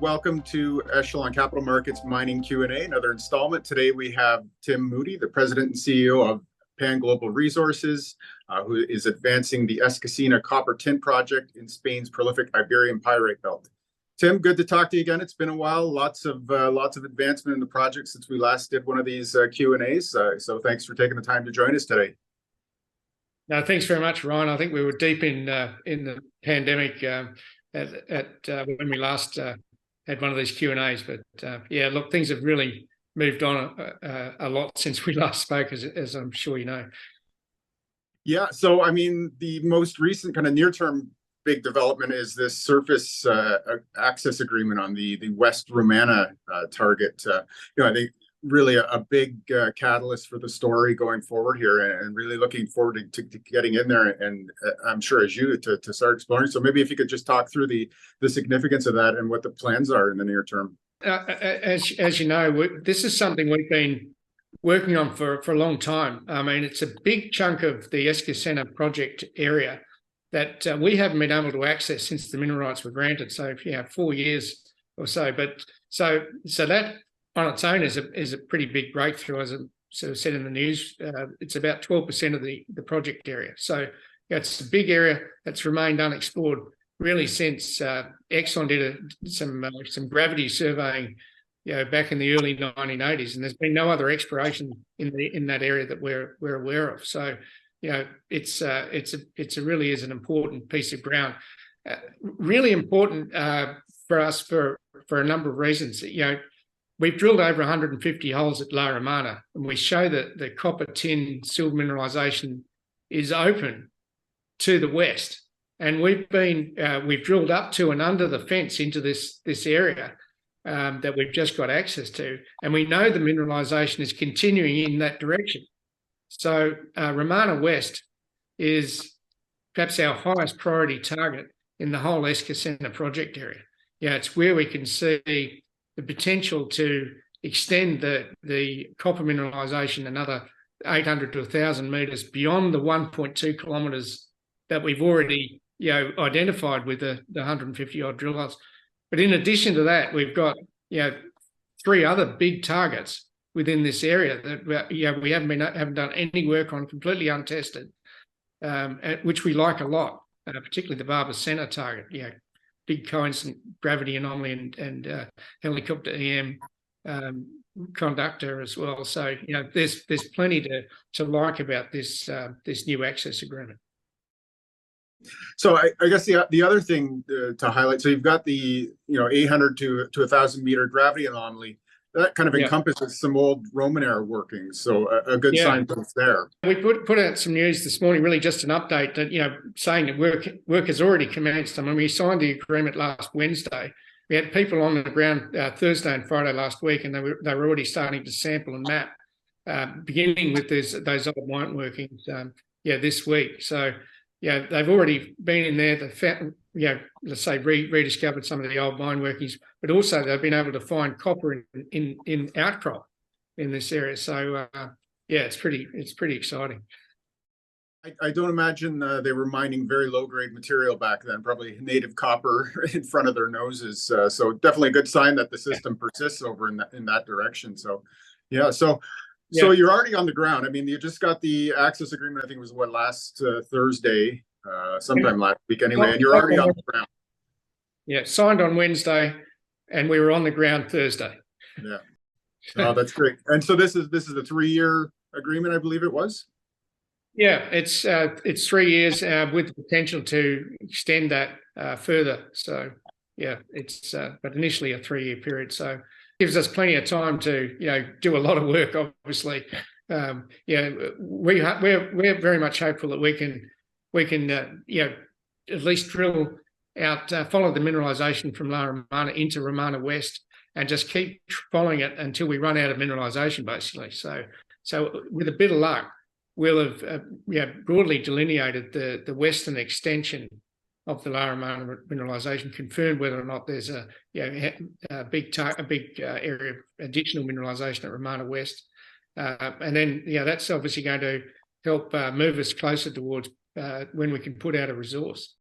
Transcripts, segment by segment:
welcome to Echelon Capital Markets Mining Q&A, another installment. Today we have Tim Moody, the President and CEO of Pan Global Resources, who is advancing the Escacina copper tin project in Spain's prolific Iberian Pyrite Belt. Tim, good to talk to you again. It's been a while. Lots of advancement in the project since we last did one of these Q&As. So thanks for taking the time to join us today. No, thanks very much, Ryan. I think we were deep in the pandemic when we last had one of these Q&As. But yeah, look, things have really moved on a lot since we last spoke, as I'm sure you know. Yeah, so I mean, the most recent kind of near-term big development is this surface access agreement on the West Romana target. I think really a big catalyst for the story going forward here, and really looking forward to getting in there, and I'm sure as you to start exploring. So maybe if you could just talk through the significance of that and what the plans are in the near term. As you know, this is something we've been working on for a long time. I mean, it's a big chunk of the Escacina project area that we haven't been able to access since the mineral rights were granted. So 4 years or so. But so that on its own is a pretty big breakthrough, as I sort of said in the news. It's about 12% of the project area. So it's a big area that's remained unexplored really since Echelon did some gravity surveying, back in the early 1980s, and there's been no other exploration in that area that we're aware of. So it's really is an important piece of ground, really important for us for a number of reasons. We've drilled over 150 holes at La Romana, and we show that the copper, tin, silver mineralisation is open to the west. And we've drilled up to and under the fence into this area that we've just got access to, and we know the mineralisation is continuing in that direction. So Romana West is perhaps our highest priority target in the whole Escacina project area. It's where we can see the potential to extend the copper mineralisation another 800 to 1,000 metres beyond the 1.2 kilometres that we've already identified with the 150 odd drill holes. But in addition to that, we've got 3 other big targets within this area that we haven't done any work on, completely untested, which we like a lot, particularly the Barbacena target. Big coincident gravity anomaly and helicopter EM conductor as well. So there's plenty to like about this new access agreement. So I guess the other thing to highlight, so you've got the 800 to 1,000 meter gravity anomaly that kind of encompasses some old Roman era workings. So a good sign for us there. We put out some news this morning, really just an update that saying that work has already commenced. I mean, we signed the agreement last Wednesday. We had people on the ground Thursday and Friday last week, and they were already starting to sample and map, beginning with those old mine workings. This week. So they've already been in there. They found, let's say, rediscovered some of the old mine workings, but also they've been able to find copper in outcrop in this area. So it's pretty exciting. I don't imagine they were mining very low-grade material back then, probably native copper in front of their noses. So definitely a good sign that the system persists over in that direction. So So you're already on the ground. I mean, you just got the access agreement, I think it was last Thursday, sometime last week anyway, and you're already on the ground. Yeah, signed on Wednesday, and we were on the ground Thursday. Yeah. Oh, that's great. And so this is a 3-year agreement, I believe it was? Yeah, it's 3 years with the potential to extend that further. So it's but initially a 3-year period. So gives us plenty of time to do a lot of work. Obviously, we're very much hopeful that we can at least drill out, follow the mineralisation from La Romana into Romana West, and just keep following it until we run out of mineralisation, basically. So with a bit of luck, we'll have broadly delineated the western extension of the La Romana mineralisation, confirmed whether or not there's a big area of additional mineralisation at Romana West, and then that's obviously going to help move us closer towards when we can put out a resource.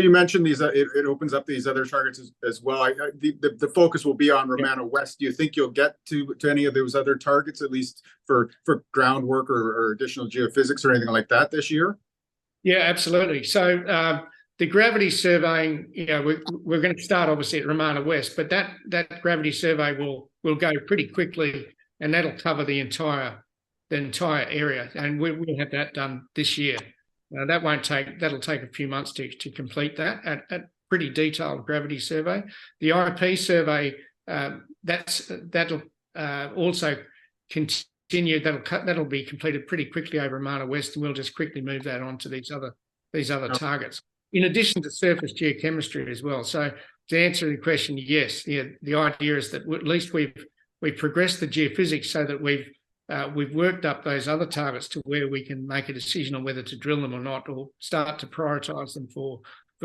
you mentioned these, it opens up these other targets as well. The focus will be on Romana West. Do you think you'll get to any of those other targets, at least for groundwork or additional geophysics or anything like that this year? Yeah, absolutely. So the gravity surveying, we're going to start obviously at Romana West, but that gravity survey will go pretty quickly, and that'll cover the entire area, and we'll have that done this year. That'll take a few months to complete that at pretty detailed gravity survey. The IP survey, that'll also continue. That'll be completed pretty quickly over Romana West, and we'll just quickly move that on to these other targets, in addition to surface geochemistry as well. So to answer the question, yes, the idea is that at least we've progressed the geophysics so that we've worked up those other targets to where we can make a decision on whether to drill them or not, or start to prioritise them for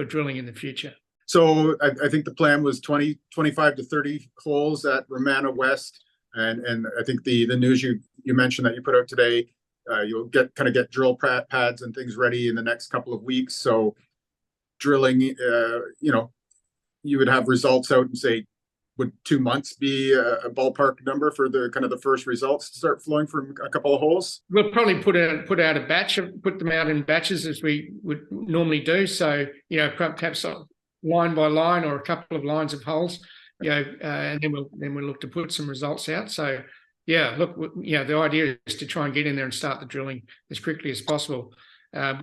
drilling in the future. So I think the plan was 25 to 30 holes at Romana West, and I think the news you mentioned that you put out today, you'll get drill pads and things ready in the next couple of weeks. So drilling, you would have results out and say, would 2 months be a ballpark number for the first results to start flowing from a couple of holes? We'll probably put out a batch, put them out in batches as we would normally do. So, perhaps line by line or a couple of lines of holes, and then we'll look to put some results out. So, yeah, look, the idea is to try and get in there and start the drilling as quickly as possible.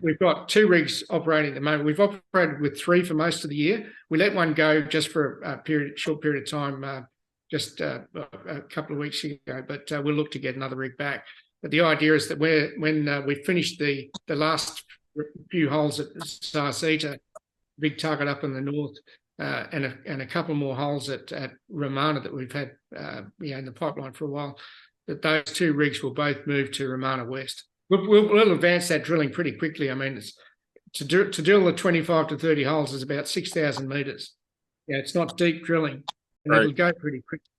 We've got 2 rigs operating at the moment. We've operated with 3 for most of the year. We let one go just for a short period of time, just a couple of weeks ago, but we'll look to get another rig back. But the idea is that when we finish the last few holes at Sarcita, big target up in the north, and a couple more holes at Romana that we've had in the pipeline for a while, that those 2 rigs will both move to Romana West. We'll advance that drilling pretty quickly. I mean, it's to drill the 25 to 30 holes is about 6,000 meters. Yeah, it's not deep drilling, and it'll go pretty quickly.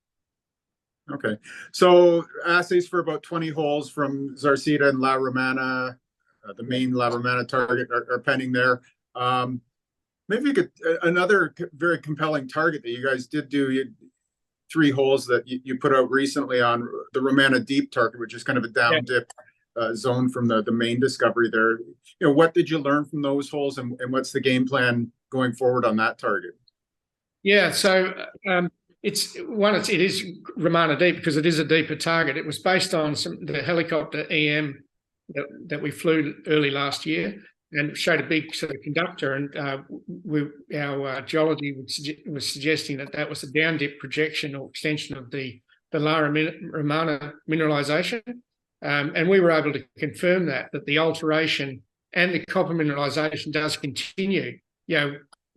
Okay, so assays for about 20 holes from Zarcita and La Romana, the main La Romana target, are pending there. Maybe you could another very compelling target that you guys did do. 3 holes that you put out recently on the Romana Deep target, which is kind of a down dip zone from the main discovery there. What did you learn from those holes, and what's the game plan going forward on that target? Yeah, so it is Romana Deep because it is a deeper target. It was based on the helicopter EM that we flew early last year, and showed a big sort of conductor, and our geology was suggesting that was a down dip projection or extension of the La Romana mineralization. And we were able to confirm that the alteration and the copper mineralization does continue,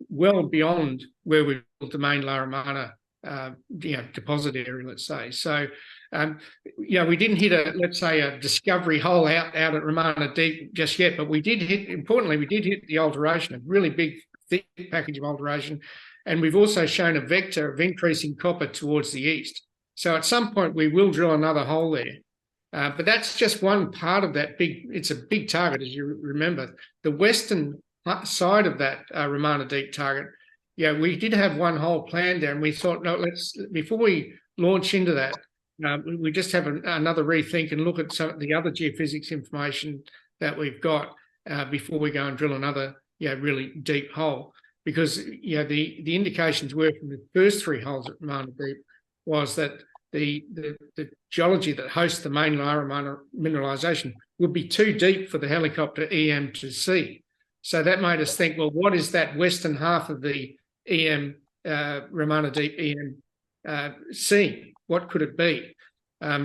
well beyond where we built the main La Romana, deposit area, let's say. So, we didn't hit a discovery hole out at Romana Deep just yet, but we did hit the alteration, a really big, thick package of alteration. And we've also shown a vector of increasing copper towards the east. So at some point we will drill another hole there. But that's just one part of that it's a big target, as you remember. The western side of that Romana Deep target, we did have one hole planned there, and we thought, no, before we launch into that, we just have another rethink and look at some of the other geophysics information that we've got before we go and drill another really deep hole. Because the indications were from the first 3 holes at Romana Deep was that the geology that hosts the main La Romana mineralization would be too deep for the helicopter EM to see. So that made us think, well, what is that western half of the EM, Romana Deep EM seeing? What could it be?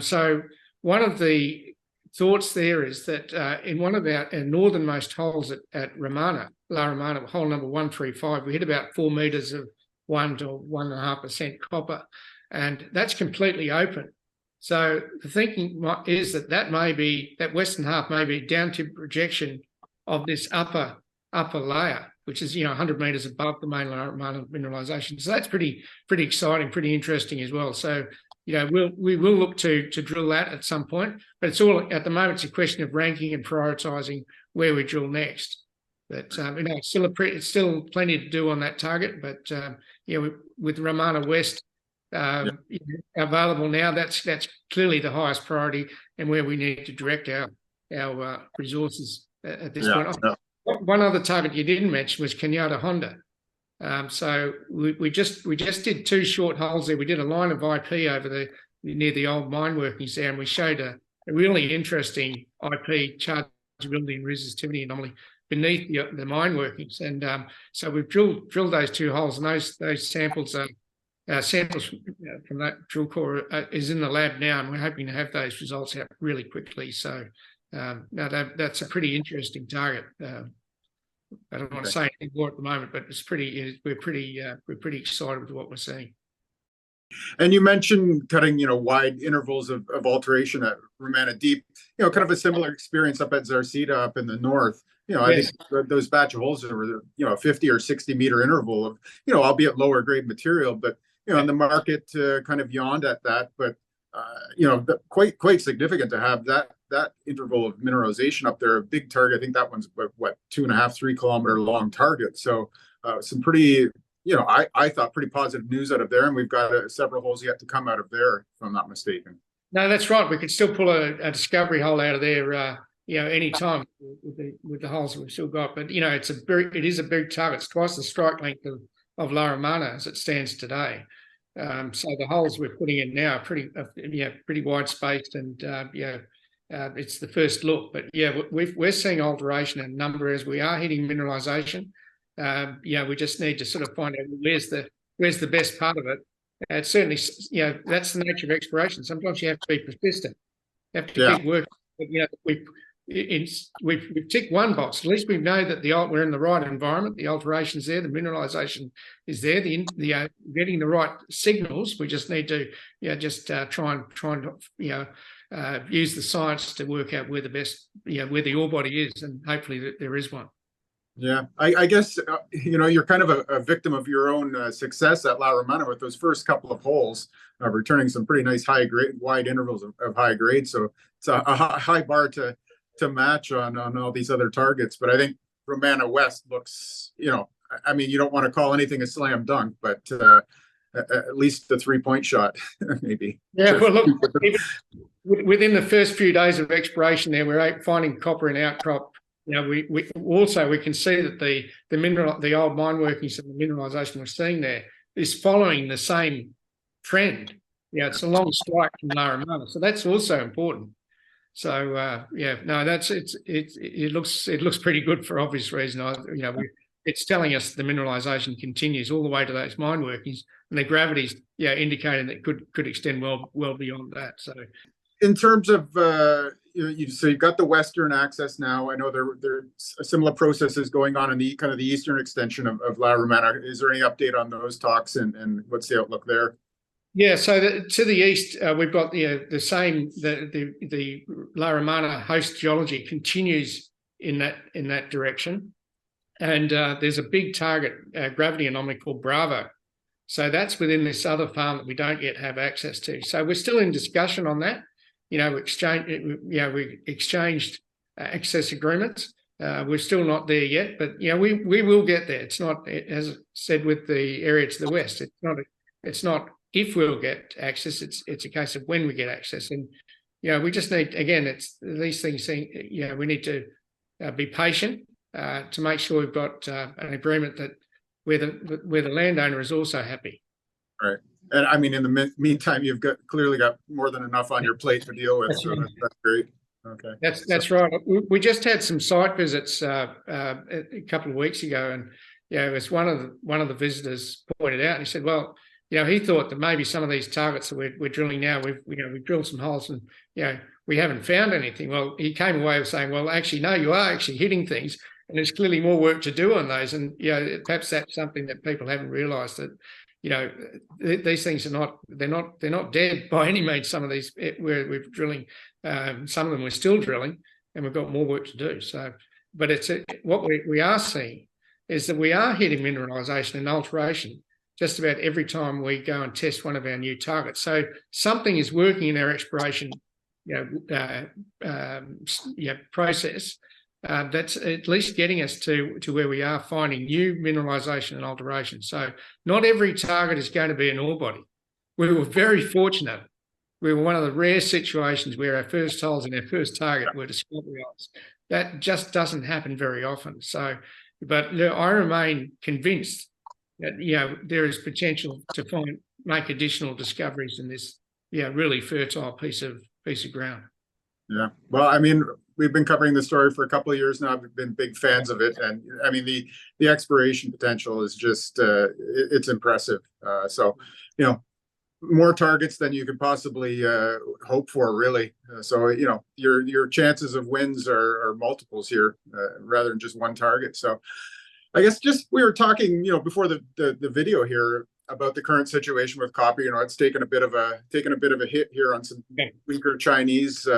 So one of the thoughts there is that in one of our northernmost holes at Romana, La Romana, hole number 135, we hit about 4 meters of 1 to 1.5% copper, and that's completely open. So the thinking is that western half may be a down tip projection of this upper layer, which is 100 meters above the main La Romana mineralization. So that's pretty exciting, pretty interesting as well. So we will look to drill that at some point, but it's all at the moment. It's a question of ranking and prioritizing where we drill next. But it's still plenty to do on that target. But with Romana West available now, that's clearly the highest priority and where we need to direct our resources at this point. Yeah. One other target you didn't mention was Kenyatta Honda. So we just did 2 short holes there. We did a line of IP over near the old mine workings there, and we showed a really interesting IP chargeability and resistivity anomaly beneath the mine workings. And so we've drilled those 2 holes, and those samples from that drill core is in the lab now, and we're hoping to have those results out really quickly. So that's a pretty interesting target. I don't want to say anything more at the moment, but we're pretty excited with what we're seeing. And you mentioned cutting, wide intervals of alteration at Romana Deep. Kind of a similar experience up at Zarcita up in the north. I think those batch of holes are, a 50 or 60 meter interval of, albeit lower grade material, but in the market kind of yawned at that. But quite significant to have that interval of mineralization up there. A big target. I think that one's what 2.5-3 kilometer long target. So some pretty, I thought pretty positive news out of there, and we've got several holes yet to come out of there, if I'm not mistaken. No, that's right. We could still pull a discovery hole out of there, any time with the holes that we've still got. But it is a big target. It's twice the strike length of La Romana as it stands today. So the holes we're putting in now are pretty wide spaced, and it's the first look. But we're seeing alteration in a number as we are hitting mineralization. We just need to sort of find out where's the best part of it. It's certainly, that's the nature of exploration. Sometimes you have to be persistent. You have to keep working. But, we've ticked one box. At least we know that we're in the right environment. The alteration's there. The mineralization is there. Getting the right signals. We just need to try and use the science to work out where the best where the ore body is, and hopefully there is one. Yeah, I guess you're kind of a victim of your own success at La Romana with those first couple of holes, returning some pretty nice wide intervals of high grade. So it's a high bar to match on all these other targets. But I think Romana West looks, you don't want to call anything a slam dunk, but at least the 3-point shot, maybe. Yeah, well, look, within the first few days of exploration there, we're finding copper in outcrop. We can see that the old mine workings and the mineralization we're seeing there is following the same trend. It's a long strike from La Romana, so that's also important. So it looks pretty good for obvious reason. It's telling us the mineralization continues all the way to those mine workings, and the gravity's indicating that could extend well beyond that. So, in terms of you've got the western access now. I know there similar processes going on in the kind of the eastern extension of La Romana. Is there any update on those talks, and what's the outlook there? Yeah, so to the east, we've got the same. The La Romana host geology continues in that direction, and there's a big target gravity anomaly called Bravo. So that's within this other farm that we don't yet have access to. So we're still in discussion on that. We exchanged access agreements. We're still not there yet, but we will get there. It's not, as I said, with the area to the west. It's not if we'll get access. It's a case of when we get access, and we just need, again, it's these things. We need to be patient to make sure we've got an agreement that where the landowner is also happy. Right. And I mean, in the meantime, you've clearly got more than enough on your plate to deal with. That's great. Okay. That's right. We just had some site visits a couple of weeks ago, and it was one of the visitors pointed out, and he said, well, he thought that maybe some of these targets that we're drilling now, we've drilled some holes and we haven't found anything. Well, he came away with saying, well, actually, no, you are actually hitting things, and there's clearly more work to do on those. And perhaps that's something that people haven't realised, that these things are they're not dead by any means. Some of these we're drilling, some of them we're still drilling, and we've got more work to do. So, but what we are seeing is that we are hitting mineralisation and alteration just about every time we go and test one of our new targets. So something is working in our exploration process, that's at least getting us to where we are, finding new mineralisation and alteration. So not every target is going to be an ore body. We were very fortunate. We were one of the rare situations where our first holes and our first target were discovery holes. That just doesn't happen very often. So, but I remain convinced that there is potential to make additional discoveries in this really fertile piece of ground. Yeah, well, I mean, we've been covering the story for a couple of years now. We've been big fans of it, and I mean the exploration potential is just it's impressive. So, more targets than you could possibly hope for, really. So, your chances of wins are multiples here, rather than just one target. So, I guess we were talking, before the video here about the current situation with copper. It's taken a bit of a hit here on some weaker Chinese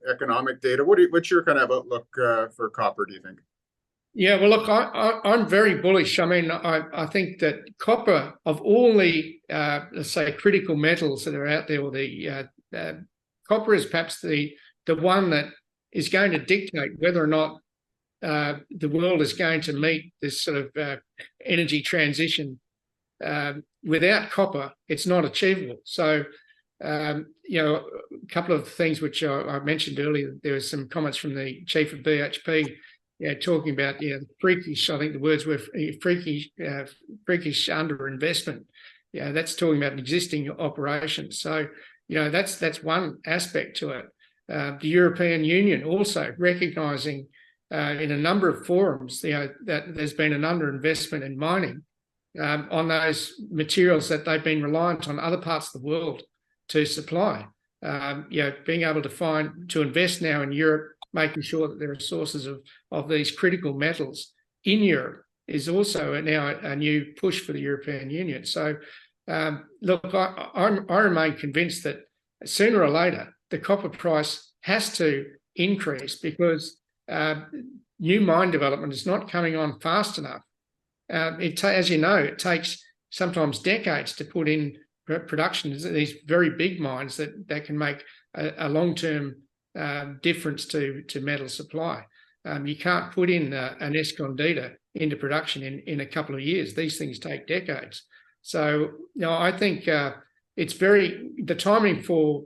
economic data. What's your kind of outlook for copper, do you think? Yeah, well, look, I'm very bullish. I mean, I think that copper, of all the let's say critical metals that are out there, or copper is perhaps the one that is going to dictate whether or not the world is going to meet this sort of energy transition. Without copper, it's not achievable. So, a couple of things which I mentioned earlier. There were some comments from the chief of BHP, talking about freakish. I think the words were freakish underinvestment. That's talking about an existing operation. So, that's one aspect to it. The European Union also recognising in a number of forums, that there's been an underinvestment in mining. On those materials that they've been reliant on other parts of the world to supply. Being able to invest now in Europe, making sure that there are sources of these critical metals in Europe is also now a new push for the European Union. So, look, I remain convinced that sooner or later the copper price has to increase because new mine development is not coming on fast enough. As you know, it takes sometimes decades to put in production. These very big mines that can make a long-term difference to metal supply. You can't put in an Escondida into production in a couple of years. These things take decades. So, I think the timing for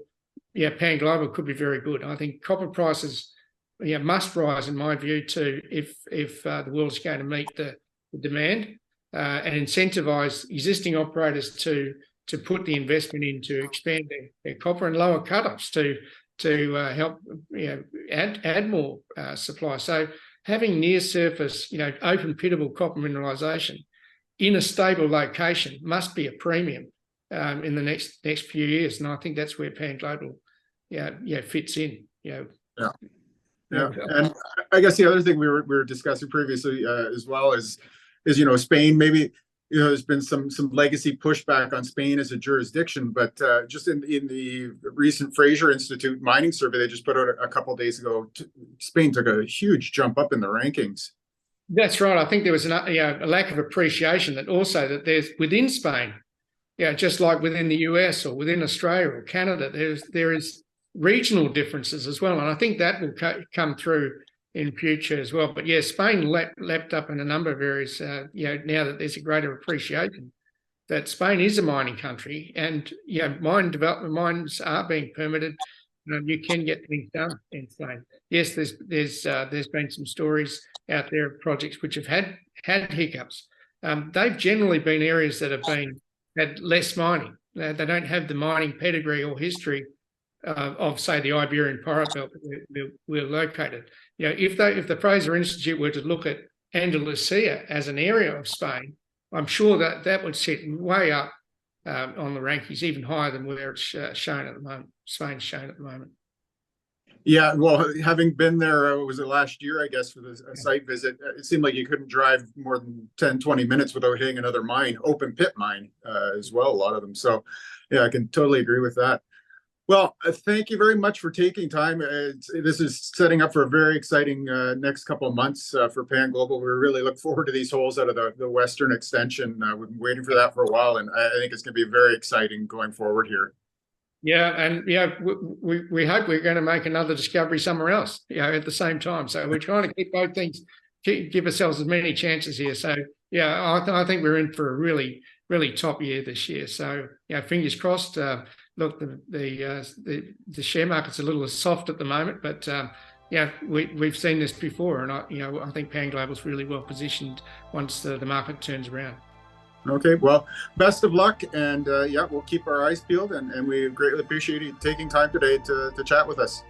Pan Global could be very good. I think copper prices must rise, in my view, if the world's going to meet the demand and incentivise existing operators to put the investment in to expand their copper and lower cut-offs to help add more supply. So having near surface open pittable copper mineralisation in a stable location must be a premium in the next few years, and I think that's where Pan Global fits in. Yeah. And I guess the other thing we were discussing previously as well is Spain. Maybe there's been some legacy pushback on Spain as a jurisdiction, but just in the recent Fraser Institute mining survey they just put out a couple of days ago, Spain took a huge jump up in the rankings. That's right. I think there was a lack of appreciation that there's within Spain, just like within the US or within Australia or Canada, there is regional differences as well, and I think that will come through in future as well. But Spain leapt up in a number of areas. Now that there's a greater appreciation that Spain is a mining country, and mines are being permitted. You can get things done in Spain. Yes, there's been some stories out there of projects which have had hiccups. They've generally been areas that have had less mining. They don't have the mining pedigree or history of, say, the Iberian Pirate Belt that we're located. If the Fraser Institute were to look at Andalusia as an area of Spain, I'm sure that would sit way up on the rankings, even higher than where it's shown at the moment. Spain's shown at the moment. Yeah, well, having been there, was it last year, I guess, for the site visit, it seemed like you couldn't drive more than 10, 20 minutes without hitting another mine, open pit mine as well, a lot of them. So, I can totally agree with that. Well, thank you very much for taking time. This is setting up for a very exciting next couple of months for Pan Global. We really look forward to these holes out of the Western extension. We've been waiting for that for a while, and I think it's going to be very exciting going forward here. Yeah, and we hope we're going to make another discovery somewhere else, at the same time. So we're trying to keep both things, give ourselves as many chances here. So yeah, I think we're in for a really, really top year this year. So fingers crossed. Look, the share market's a little soft at the moment, but we've seen this before, and I think Pan Global's really well positioned once the market turns around. Okay, well, best of luck, and we'll keep our eyes peeled, and we greatly appreciate you taking time today to chat with us.